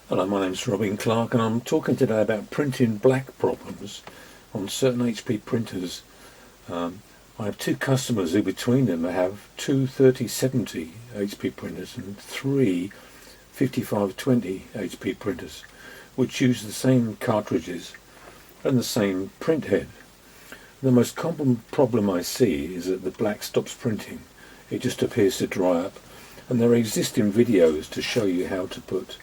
Hello, my name's Robin Clark and I'm talking today about printing black problems on certain HP printers. I have two customers who between them have two 3070 HP printers and three 5520 HP printers, which use the same cartridges and the same print head. The most common problem I see is that the black stops printing. It just appears to dry up, and there are existing videos to show you how to put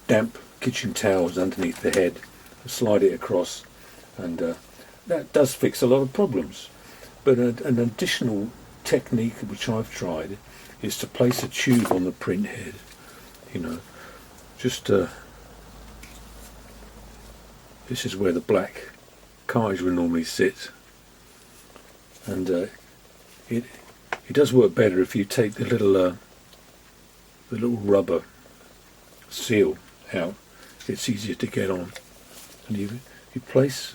damp kitchen towels underneath the head, slide it across, and that does fix a lot of problems. But an additional technique which I've tried is to place a tube on the print head. Just this is where the black cartridge would normally sit, and it does work better if you take the little rubber seal out. It's easier to get on, and you place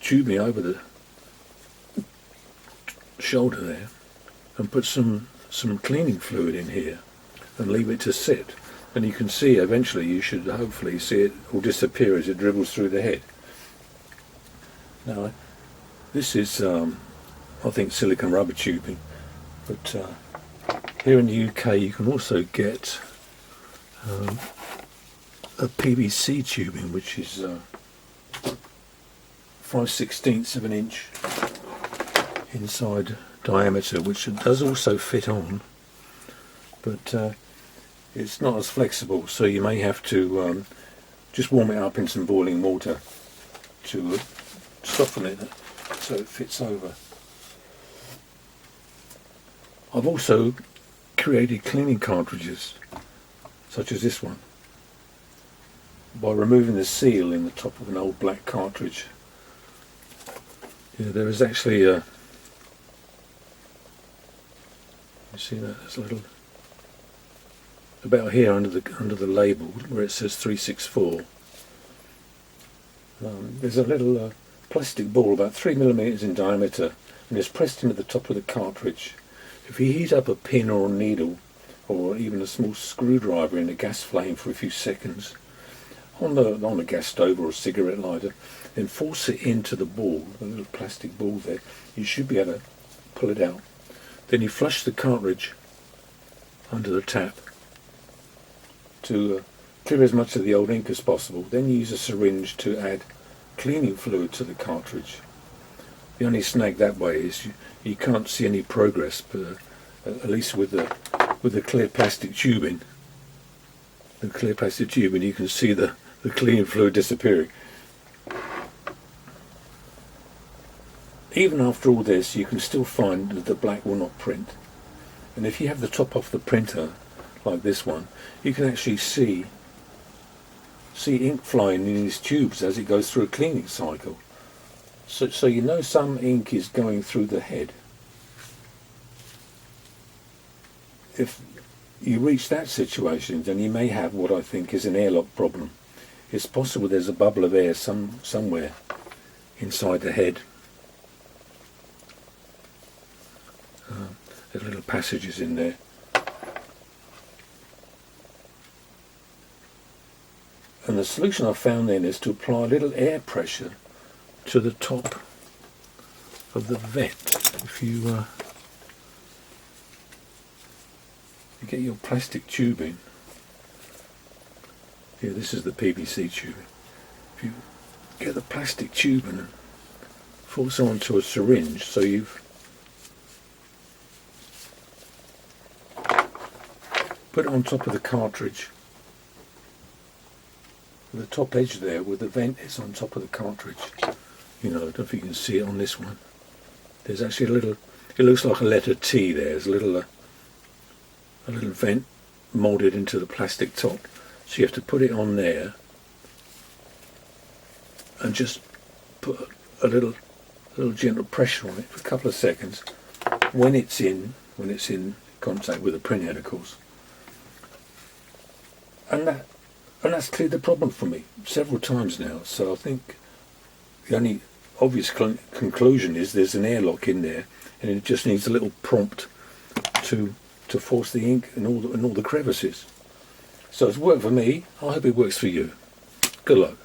tubing over the shoulder there and put some cleaning fluid in here and leave it to sit, and you can see eventually, you should hopefully see it will disappear as it dribbles through the head. Now this is I think silicone rubber tubing, but here in the UK you can also get a PVC tubing, which is 5/16 of an inch inside diameter, which does also fit on, but it's not as flexible, so you may have to just warm it up in some boiling water to soften it so it fits over. I've also created cleaning cartridges such as this one by removing the seal in the top of an old black cartridge. There is actually you see that there's a little about here under the label where it says 364. There's a little plastic ball about 3mm in diameter, and it's pressed into the top of the cartridge. If you heat up a pin or a needle or even a small screwdriver in a gas flame for a few seconds on a gas stove or a cigarette lighter, then force it into the ball, the little plastic ball there, you should be able to pull it out. Then you flush the cartridge under the tap to clear as much of the old ink as possible. Then you use a syringe to add cleaning fluid to the cartridge. The only snag that way is you can't see any progress, but at least with the clear plastic tubing, you can see the cleaning fluid disappearing. Even after all this, you can still find that the black will not print. And if you have the top off the printer, like this one, you can actually see ink flying in these tubes as it goes through a cleaning cycle. So you know some ink is going through the head. If you reach that situation, then you may have what I think is an airlock problem. It's possible there's a bubble of air somewhere inside the head. There's little passages in there. And the solution I've found then is to apply a little air pressure to the top of the vent. If you get your plastic tubing, here this is the PVC tubing, if you get the plastic tubing and force it onto a syringe, so you've put it on top of the cartridge, the top edge there where the vent is on top of the cartridge. I don't know if you can see it on this one. There's actually a little, it looks like a letter T there. There's a little vent moulded into the plastic top. So you have to put it on there and just put a little gentle pressure on it for a couple of seconds when it's in contact with the print head, of course. And that's cleared the problem for me several times now. So I think the only obvious conclusion is there's an airlock in there, and it just needs a little prompt to force the ink in all the crevices. So it's worked for me. I hope it works for you. Good luck.